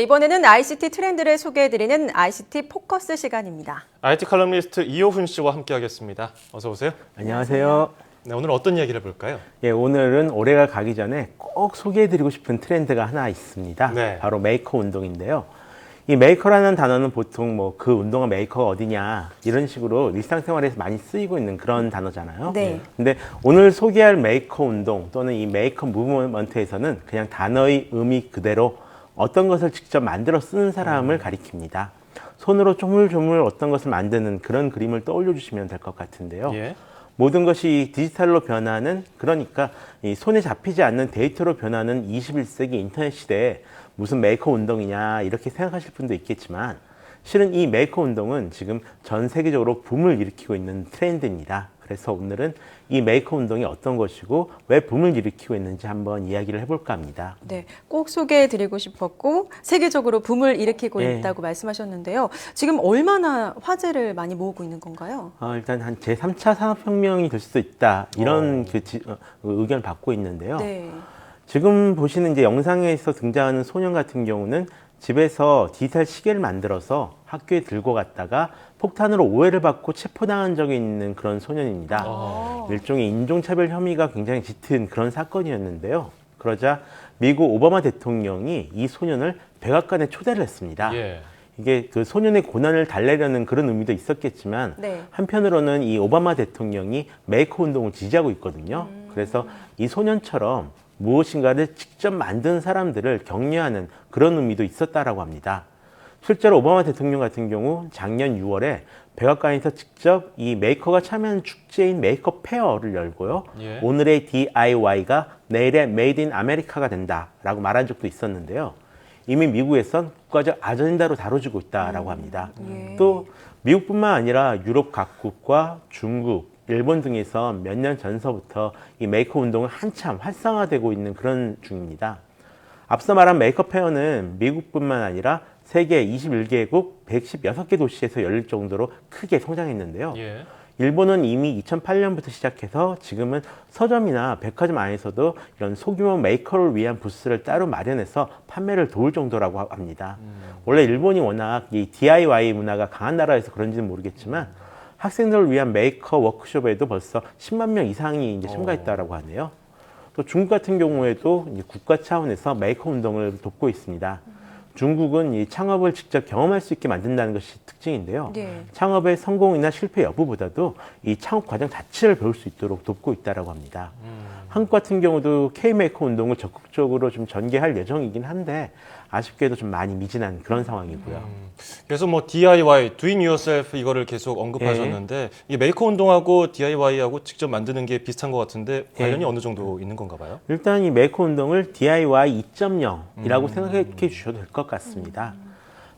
이번에는 ICT 트렌드를 소개해드리는 ICT 포커스 시간입니다. IT 칼럼니스트 이호훈 씨와 함께하겠습니다. 어서 오세요. 안녕하세요. 네, 오늘 어떤 이야기를 볼까요? 예, 오늘은 올해가 가기 전에 꼭 소개해드리고 싶은 트렌드가 하나 있습니다. 네. 바로 메이커 운동인데요. 이 메이커라는 단어는 보통 뭐 그 운동화 메이커가 어디냐 이런 식으로 일상생활에서 많이 쓰이고 있는 그런 단어잖아요. 네. 근데 오늘 소개할 메이커 운동 또는 이 메이커 무브먼트에서는 그냥 단어의 의미 그대로 어떤 것을 직접 만들어 쓰는 사람을 가리킵니다. 손으로 조물조물 어떤 것을 만드는 그런 그림을 떠올려 주시면 될 것 같은데요. 예. 모든 것이 디지털로 변하는, 그러니까 이 손에 잡히지 않는 데이터로 변하는 21세기 인터넷 시대에 무슨 메이커 운동이냐 이렇게 생각하실 분도 있겠지만 실은 이 메이커 운동은 지금 전 세계적으로 붐을 일으키고 있는 트렌드입니다. 그래서 오늘은 이 메이커 운동이 어떤 것이고 왜 붐을 일으키고 있는지 한번 이야기를 해볼까 합니다. 네, 꼭 소개해드리고 싶었고 세계적으로 붐을 일으키고 네. 있다고 말씀하셨는데요. 지금 얼마나 화제를 많이 모으고 있는 건가요? 일단 한 제3차 산업혁명이 될 수도 있다 이런 의견을 받고 있는데요. 네. 지금 보시는 이제 영상에서 등장하는 소년 같은 경우는 집에서 디지털 시계를 만들어서 학교에 들고 갔다가 폭탄으로 오해를 받고 체포당한 적이 있는 그런 소년입니다. 일종의 인종차별 혐의가 굉장히 짙은 그런 사건이었는데요. 그러자 미국 오바마 대통령이 이 소년을 백악관에 초대를 했습니다. 예. 이게 그 소년의 고난을 달래려는 그런 의미도 있었겠지만 네. 한편으로는 이 오바마 대통령이 메이커 운동을 지지하고 있거든요. 그래서 이 소년처럼 무엇인가를 직접 만든 사람들을 격려하는 그런 의미도 있었다라고 합니다. 실제로 오바마 대통령 같은 경우 작년 6월에 백악관에서 직접 이 메이커가 참여하는 축제인 메이커 페어를 열고요. 예. 오늘의 DIY가 내일의 메이드 인 아메리카가 된다라고 말한 적도 있었는데요. 이미 미국에선 국가적 아젠다로 다뤄지고 있다라고 합니다. 예. 또 미국뿐만 아니라 유럽 각국과 중국, 일본 등에서 몇 년 전서부터 이 메이커 운동은 한참 활성화되고 있는 그런 중입니다. 앞서 말한 메이커 페어는 미국뿐만 아니라 세계 21개국 116개 도시에서 열릴 정도로 크게 성장했는데요. 예. 일본은 이미 2008년부터 시작해서 지금은 서점이나 백화점 안에서도 이런 소규모 메이커를 위한 부스를 따로 마련해서 판매를 도울 정도라고 합니다. 원래 일본이 워낙 이 DIY 문화가 강한 나라여서 그런지는 모르겠지만 학생들을 위한 메이커 워크숍에도 벌써 10만 명 이상이 이제 참가했다라고 하네요. 또 중국 같은 경우에도 이제 국가 차원에서 메이커 운동을 돕고 있습니다. 중국은 이 창업을 직접 경험할 수 있게 만든다는 것이 특징인데요. 네. 창업의 성공이나 실패 여부보다도 이 창업 과정 자체를 배울 수 있도록 돕고 있다라고 합니다. 한국 같은 경우도 K-메이커 운동을 적극적으로 좀 전개할 예정이긴 한데 아쉽게도 좀 많이 미진한 그런 상황이고요. 그래서 뭐 DIY, doing yourself 이거를 계속 언급하셨는데 이게 메이커 운동하고 DIY하고 직접 만드는 게 비슷한 것 같은데 관련이 어느 정도 있는 건가 봐요? 일단 이 메이커 운동을 DIY 2.0이라고 생각해 주셔도 될 것 같습니다.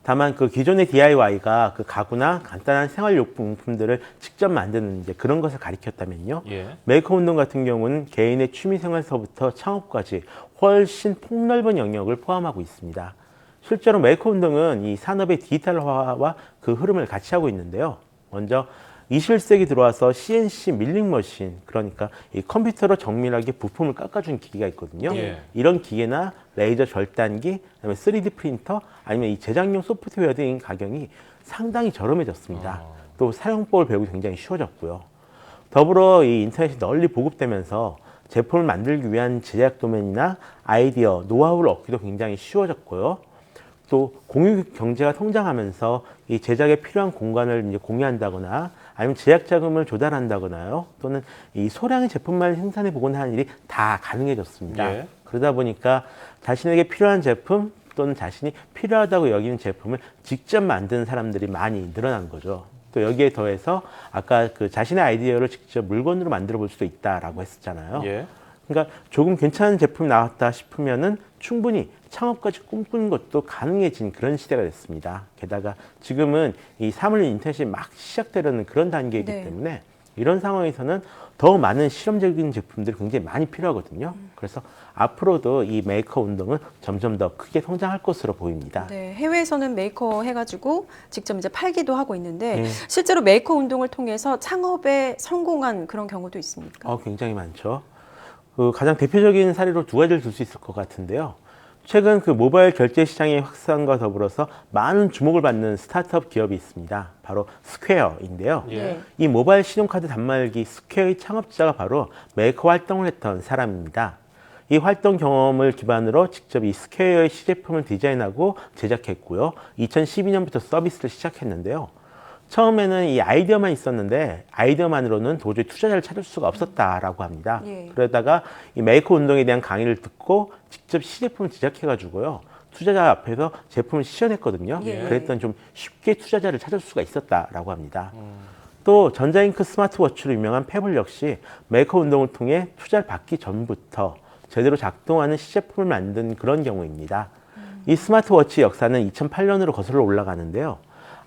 다만 그 기존의 DIY가 그 가구나 간단한 생활용품들을 직접 만드는 이제 그런 것을 가리켰다면요. 예. 메이커 운동 같은 경우는 개인의 취미생활서부터 창업까지 훨씬 폭넓은 영역을 포함하고 있습니다. 실제로 메이커 운동은 이 산업의 디지털화와 그 흐름을 같이 하고 있는데요. 먼저 21세기 들어와서 CNC 밀링 머신, 그러니까 이 컴퓨터로 정밀하게 부품을 깎아주는 기기가 있거든요. 예. 이런 기계나 레이저 절단기, 그다음에 3D 프린터, 아니면 이 제작용 소프트웨어 등 가격이 상당히 저렴해졌습니다. 또 사용법을 배우기 굉장히 쉬워졌고요. 더불어 이 인터넷이 널리 보급되면서 제품을 만들기 위한 제작 도면이나 아이디어, 노하우를 얻기도 굉장히 쉬워졌고요. 또 공유 경제가 성장하면서 이 제작에 필요한 공간을 이제 공유한다거나 아니면 제작 자금을 조달한다거나요. 또는 이 소량의 제품만 생산해 보곤 하는 일이 다 가능해졌습니다. 예. 그러다 보니까 자신에게 필요한 제품 또는 자신이 필요하다고 여기는 제품을 직접 만드는 사람들이 많이 늘어난 거죠. 또 여기에 더해서 아까 그 자신의 아이디어를 직접 물건으로 만들어 볼 수도 있다라고 했었잖아요. 예. 그러니까 조금 괜찮은 제품이 나왔다 싶으면은 충분히 창업까지 꿈꾸는 것도 가능해진 그런 시대가 됐습니다. 게다가 지금은 이 사물 인터넷이 막 시작되려는 그런 단계이기 네. 때문에 이런 상황에서는 더 많은 실험적인 제품들이 굉장히 많이 필요하거든요. 그래서 앞으로도 이 메이커 운동은 점점 더 크게 성장할 것으로 보입니다. 네, 해외에서는 메이커 해가지고 직접 이제 팔기도 하고 있는데 네. 실제로 메이커 운동을 통해서 창업에 성공한 그런 경우도 있습니까? 굉장히 많죠. 그 가장 대표적인 사례로 두 가지를 들 수 있을 것 같은데요. 최근 그 모바일 결제 시장의 확산과 더불어서 많은 주목을 받는 스타트업 기업이 있습니다. 바로 스퀘어인데요. 예. 이 모바일 신용카드 단말기 스퀘어의 창업자가 바로 메이커 활동을 했던 사람입니다. 이 활동 경험을 기반으로 직접 이 스퀘어의 시제품을 디자인하고 제작했고요. 2012년부터 서비스를 시작했는데요. 처음에는 이 아이디어만 있었는데 아이디어만으로는 도저히 투자자를 찾을 수가 없었다라고 합니다. 예. 그러다가 이 메이커 운동에 대한 강의를 듣고 직접 시제품을 제작해가지고요. 투자자 앞에서 제품을 시연했거든요. 예. 그랬더니 좀 쉽게 투자자를 찾을 수가 있었다라고 합니다. 또 전자잉크 스마트워치로 유명한 페블 역시 메이커 운동을 통해 투자를 받기 전부터 제대로 작동하는 시제품을 만든 그런 경우입니다. 이 스마트워치 역사는 2008년으로 거슬러 올라가는데요.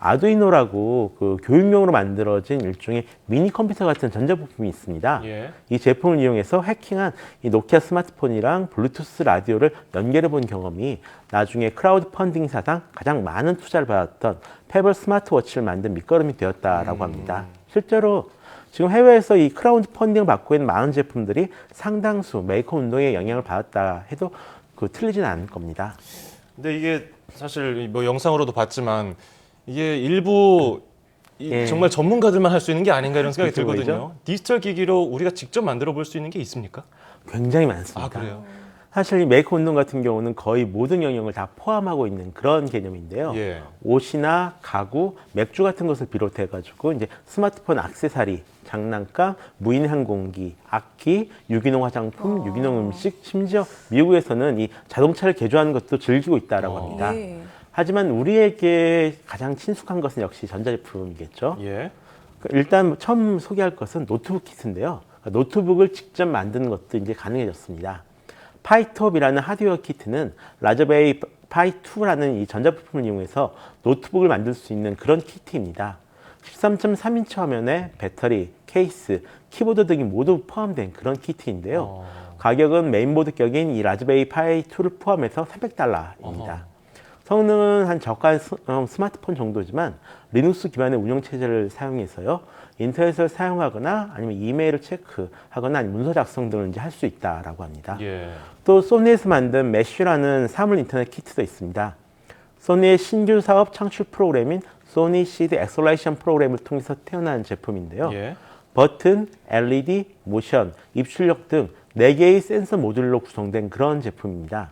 아두이노라고 그 교육용으로 만들어진 일종의 미니 컴퓨터 같은 전자부품이 있습니다. 예. 이 제품을 이용해서 해킹한 이 노키아 스마트폰이랑 블루투스 라디오를 연결해 본 경험이 나중에 크라우드 펀딩 사상 가장 많은 투자를 받았던 페블 스마트워치를 만든 밑거름이 되었다라고 합니다. 실제로 지금 해외에서 이 크라우드 펀딩을 받고 있는 많은 제품들이 상당수 메이커 운동에 영향을 받았다 해도 그 틀리진 않을 겁니다. 근데 이게 사실 뭐 영상으로도 봤지만 이게 일부 예. 정말 전문가들만 할 수 있는 게 아닌가 이런 생각이 그렇죠, 들거든요. 그렇죠. 디지털 기기로 우리가 직접 만들어 볼 수 있는 게 있습니까? 굉장히 많습니다. 아, 그래요? 사실 이 메이커 운동 같은 경우는 거의 모든 영역을 다 포함하고 있는 그런 개념인데요. 예. 옷이나 가구, 맥주 같은 것을 비롯해 가지고 이제 스마트폰 액세서리, 장난감, 무인 항공기, 악기, 유기농 화장품, 유기농 음식, 심지어 미국에서는 이 자동차를 개조하는 것도 즐기고 있다라고 합니다. 예. 하지만 우리에게 가장 친숙한 것은 역시 전자제품이겠죠. 예. 일단 처음 소개할 것은 노트북 키트인데요. 노트북을 직접 만드는 것도 이제 가능해졌습니다. 파이톱이라는 하드웨어 키트는 라즈베리 파이2라는 이 전자부품을 이용해서 노트북을 만들 수 있는 그런 키트입니다. 13.3인치 화면에 배터리, 케이스, 키보드 등이 모두 포함된 그런 키트인데요. 가격은 메인보드 격인 이 라즈베리 파이2를 포함해서 $300입니다. 성능은 한 저가 스마트폰 정도지만 리눅스 기반의 운영체제를 사용해서요. 인터넷을 사용하거나 아니면 이메일을 체크하거나 아니면 문서 작성 등을 이제 할 수 있다라고 합니다. 예. 또 소니에서 만든 메쉬라는 사물 인터넷 키트도 있습니다. 소니의 신규 사업 창출 프로그램인 소니 시드 엑셀레이션 프로그램을 통해서 태어난 제품인데요. 예. 버튼, LED, 모션, 입출력 등 4개의 센서 모듈로 구성된 그런 제품입니다.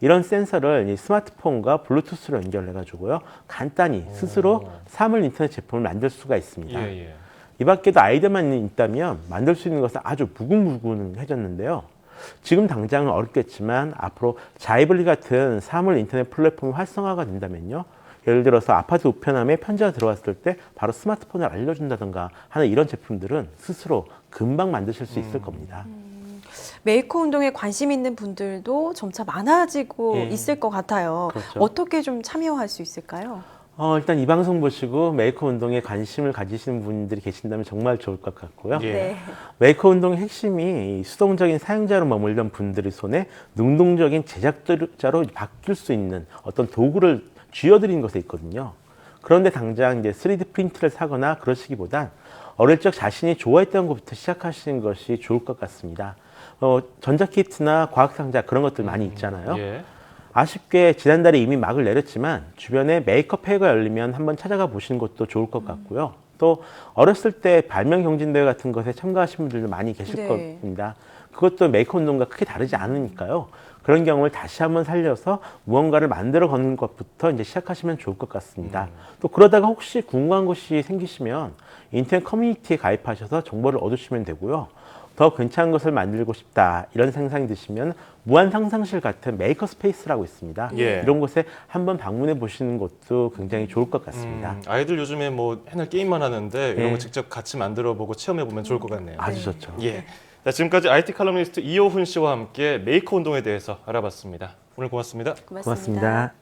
이런 센서를 스마트폰과 블루투스로 연결해가지고요. 간단히 스스로 사물 인터넷 제품을 만들 수가 있습니다. 예, 예. 이 밖에도 아이디어만 있다면 만들 수 있는 것은 아주 무궁무진해졌는데요. 지금 당장은 어렵겠지만 앞으로 자이블리 같은 사물 인터넷 플랫폼이 활성화가 된다면요. 예를 들어서 아파트 우편함에 편지가 들어왔을 때 바로 스마트폰을 알려준다든가 하는 이런 제품들은 스스로 금방 만드실 수 있을 겁니다. 메이커 운동에 관심 있는 분들도 점차 많아지고 예. 있을 것 같아요. 그렇죠. 어떻게 좀 참여할 수 있을까요? 일단 이 방송 보시고 메이커 운동에 관심을 가지시는 분들이 계신다면 정말 좋을 것 같고요. 예. 네. 메이커 운동의 핵심이 이 수동적인 사용자로 머물던 분들의 손에 능동적인 제작자로 바뀔 수 있는 어떤 도구를 쥐어드리는 것에 있거든요. 그런데 당장 이제 3D 프린트를 사거나 그러시기보단 어릴 적 자신이 좋아했던 것부터 시작하시는 것이 좋을 것 같습니다. 전자키트나 과학상자 그런 것들 많이 있잖아요. 예. 아쉽게 지난달에 이미 막을 내렸지만 주변에 메이크업 회가 열리면 한번 찾아가 보시는 것도 좋을 것 같고요. 또 어렸을 때 발명 경진대회 같은 것에 참가하신 분들도 많이 계실 네. 겁니다. 그것도 메이커 운동과 크게 다르지 않으니까요. 그런 경험을 다시 한번 살려서 무언가를 만들어 가는 것부터 이제 시작하시면 좋을 것 같습니다. 또 그러다가 혹시 궁금한 것이 생기시면 인터넷 커뮤니티에 가입하셔서 정보를 얻으시면 되고요. 더 괜찮은 것을 만들고 싶다 이런 생각이 드시면 무한 상상실 같은 메이커 스페이스라고 있습니다. 예. 이런 곳에 한번 방문해 보시는 것도 굉장히 좋을 것 같습니다. 아이들 요즘에 뭐 맨날 게임만 하는데 이런 예. 거 직접 같이 만들어 보고 체험해 보면 좋을 것 같네요. 아주 좋죠. 예. 자, 지금까지 IT 칼럼니스트 이호훈 씨와 함께 메이커 운동에 대해서 알아봤습니다. 오늘 고맙습니다. 고맙습니다. 고맙습니다.